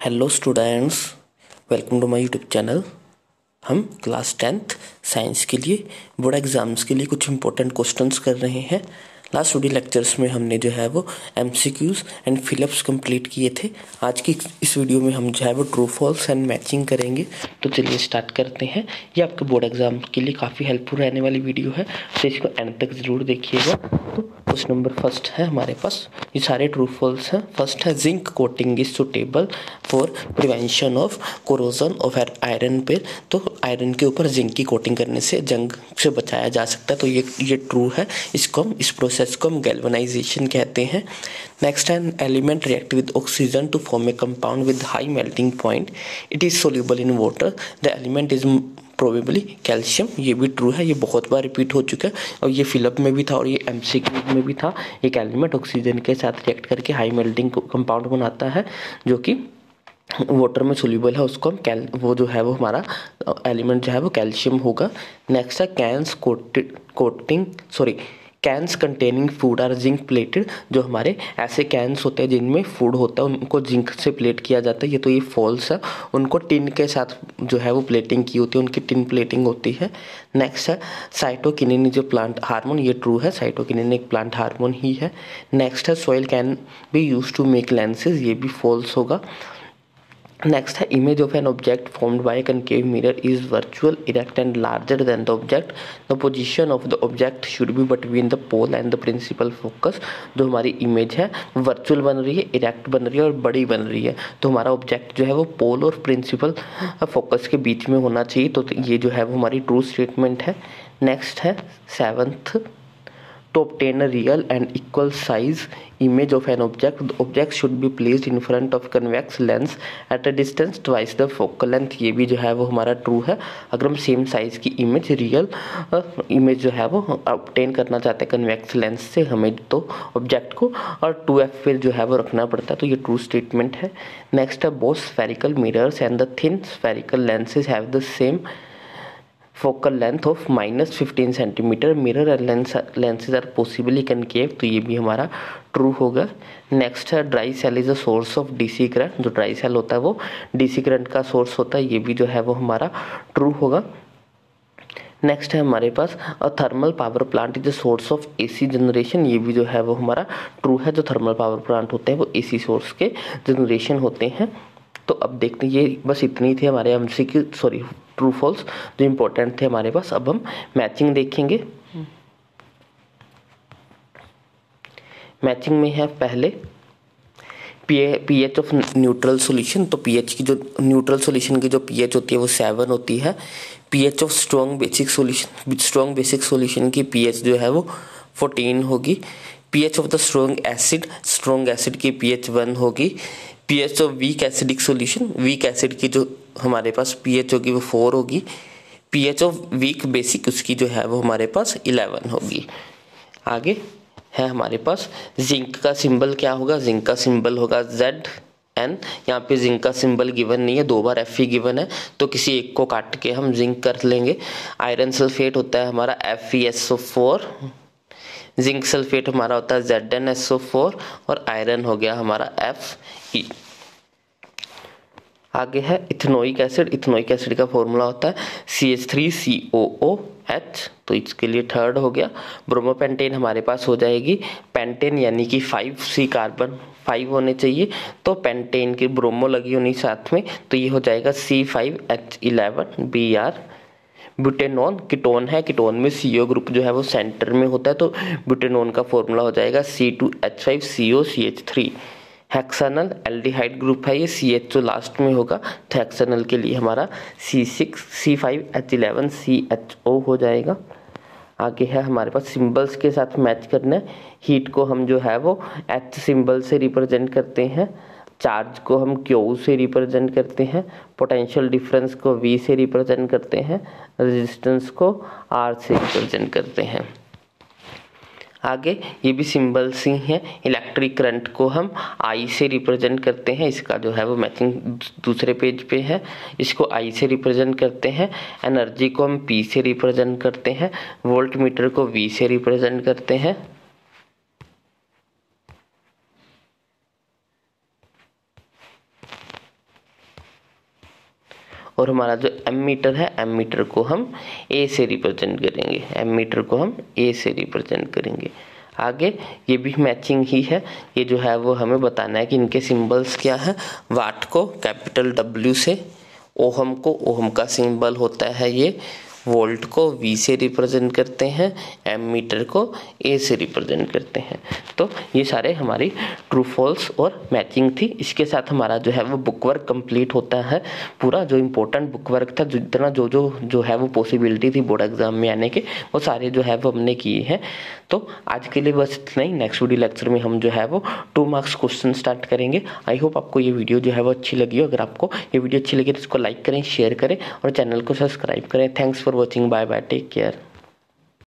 Hello students, welcome to my YouTube channel. हम class 10th science के लिए board exams के लिए कुछ इंपॉर्टेंट क्वेश्चंस कर रहे हैं। लास्ट वीडियो लेक्चर्स में हमने जो है वो एमसीक्यूज़ एंड फिलअप्स कंप्लीट किए थे। आज की इस वीडियो में हम जो है वो ट्रू फॉल्स एंड मैचिंग करेंगे। तो चलिए स्टार्ट करते हैं। ये आपके बोर्ड एग्जाम के लिए काफ़ी हेल्पफुल रहने वाली वीडियो है, तो इसको एंड तक ज़रूर देखिएगा। तो क्वेश्चन नंबर फर्स्ट है हमारे पास, ये सारे ट्रू फॉल्स हैं। फर्स्ट है zinc coating is suitable for prevention of corrosion of iron पे। तो आयरन के ऊपर जिंक की कोटिंग करने से जंग से बचाया जा सकता है, तो ये ट्रू है। इस प्रोसेस को हम गैल्वेनाइजेशन कहते हैं। नेक्स्ट है element react with oxygen to form a compound with high melting point, it is soluble in water, the element is probably calcium. ये भी ट्रू है, ये बहुत बार रिपीट हो चुका है और ये फिलअप में भी था और ये एमसीक्यू में भी था। एक एलिमेंट ऑक्सीजन के साथ रिएक्ट करके हाई मेल्टिंग कंपाउंड बनाता है जो कि वाटर में सोल्यूबल है, उसको हम वो जो है वो हमारा एलिमेंट जो है वो कैल्शियम होगा। नेक्स्ट है cans containing food are zinc plated. जो हमारे ऐसे कैंस होते हैं जिनमें फूड होता है उनको जिंक से प्लेट किया जाता है, ये तो ये फॉल्स है। उनको टिन के साथ जो है वो प्लेटिंग की होती है, उनकी टिन प्लेटिंग होती है। नेक्स्ट है साइटोकिनिन जो प्लांट हार्मोन, ये ट्रू है, साइटोकिनिन एक प्लांट हार्मोन ही है। नेक्स्ट है soil can be use to make lenses, ये भी फॉल्स होगा। नेक्स्ट है image of an object formed by concave mirror is virtual erect and larger than the object, the position of the object should be between the pole and the principal focus. जो हमारी image है virtual बन रही है, erect बन रही है और बड़ी बन रही है, तो हमारा ऑब्जेक्ट जो है वो पोल और प्रिंसिपल फोकस के बीच में होना चाहिए। तो ये जो है वो हमारी ट्रू स्टेटमेंट है। नेक्स्ट है seventh, to obtain a real and equal size image of an object, the object should be placed in front of convex lens at a distance twice the focal length। ये भी जो है वो हमारा true है। अगर हम सेम साइज की इमेज रियल इमेज जो है वो ऑब्टेन करना चाहते हैं कन्वेक्स लेंस से, हमें तो ऑब्जेक्ट को और 2f पे जो है वो रखना पड़ता है, तो ये ट्रू स्टेटमेंट है। नेक्स्ट है both spherical mirrors and the thin spherical lenses have the same focal length of -15 centimetre, mirror and lenses are possibly concave, तो ये भी हमारा ट्रू होगा। नेक्स्ट है dry cell is a source of DC current, जो dry cell होता है वो डीसी करंट का सोर्स होता है, ये भी जो है वो हमारा ट्रू होगा। नेक्स्ट है हमारे पास a thermal power plant is a source of AC generation, ये भी जो है वो हमारा ट्रू है। जो थर्मल पावर प्लांट होते हैं वो एसी सोर्स के जनरेशन होते हैं। तो अब देखते हैं, ये बस इतनी थी हमारे एमसीक्यू ट्रू फॉल्स जो इंपॉर्टेंट थे हमारे पास। अब हम मैचिंग देखेंगे। मैचिंग में है पहले पीएच ऑफ न्यूट्रल सॉल्यूशन, तो पीएच की जो न्यूट्रल सॉल्यूशन की जो पीएच होती है वो 7 होती है। PH of strong basic solution की पीएच जो है वो 14 होगी। PH of the strong acid की पीएच 1 होगी। पीएच ऑफ वीक एसिड की जो हमारे पास पीएच होगी वो 4 होगी। पीएच ऑफ वीक बेसिक उसकी जो है वो हमारे पास 11 होगी। आगे है हमारे पास जिंक का सिंबल क्या होगा, जिंक का सिंबल होगा ZN। यहाँ पे जिंक का सिंबल गिवन नहीं है, 2 बार Fe गिवन है, तो किसी एक को काट के हम जिंक कर लेंगे। आयरन सल्फेट होता है हमारा FeSO4, जिंक सल्फेट हमारा होता है ZnSO4 और आयरन हो गया हमारा Fe। आगे है इथेनोइक एसिड का फॉर्मूला होता है CH3COOH, तो इसके लिए थर्ड हो गया। ब्रोमोपेंटेन हमारे पास हो जाएगी पेंटेन, यानी कि 5C कार्बन 5 होने चाहिए, तो पेंटेन की ब्रोमो लगी होनी साथ में, तो ये हो जाएगा C5H11Br। ब्यूटेनॉन कीटोन है, कीटोन में CO ग्रुप जो है वो सेंटर में होता है, तो ब्यूटेनॉन का फॉर्मूला हो जाएगा C2H5COCH3। हेक्सानल एल्डिहाइड ग्रुप है, ये CH लास्ट में होगा, तो हेक्सानल के लिए हमारा C6C5H11CHO हो जाएगा। आगे है हमारे पास सिंबल्स के साथ मैच करना है। हीट को हम जो है वो H सिंबल से रिप्रेजेंट करते हैं, चार्ज को हम Q से रिप्रेजेंट करते हैं, पोटेंशियल डिफरेंस को V से रिप्रेजेंट करते हैं, रेजिस्टेंस को R से रिप्रेजेंट करते हैं। आगे ये भी सिंबल्स ही हैं। इलेक्ट्रिक करंट को हम I से रिप्रेजेंट करते हैं, इसका जो है वो मैचिंग दूसरे पेज पे है, इसको I से रिप्रेजेंट करते हैं। एनर्जी को हम P से रिप्रेजेंट करते हैं, वोल्ट मीटर को V से रिप्रेजेंट करते हैं। और हमारा जो एमीटर है, एमीटर को हम ए से रिप्रेजेंट करेंगे, एमीटर को हम ए से रिप्रेजेंट करेंगे। आगे ये भी मैचिंग ही है, ये जो है वो हमें बताना है कि इनके सिंबल्स क्या है। वाट को कैपिटल W से, ओहम को ओहम का सिंबल होता है ये, वोल्ट को V से रिप्रेजेंट करते हैं, एमीटर को A से रिप्रेजेंट करते हैं। तो ये सारे हमारी ट्रू फॉल्स और मैचिंग थी। इसके साथ हमारा जो है वो बुक वर्क कंप्लीट होता है। पूरा जो इम्पोर्टेंट बुक वर्क था, जितना जो है वो पॉसिबिलिटी थी बोर्ड एग्जाम में आने के, वो सारे जो है वो हमने किए हैं। तो आज के लिए बस इतना ही। नेक्स्ट वीडियो लेक्चर में हम जो है वो 2 मार्क्स क्वेश्चन स्टार्ट करेंगे। आई होप आपको ये वीडियो जो है वो अच्छी लगी हो। अगर आपको ये वीडियो अच्छी लगी तो इसको लाइक करें, शेयर करें और चैनल को सब्सक्राइब करें। Thanks for watching, bye bye, take care.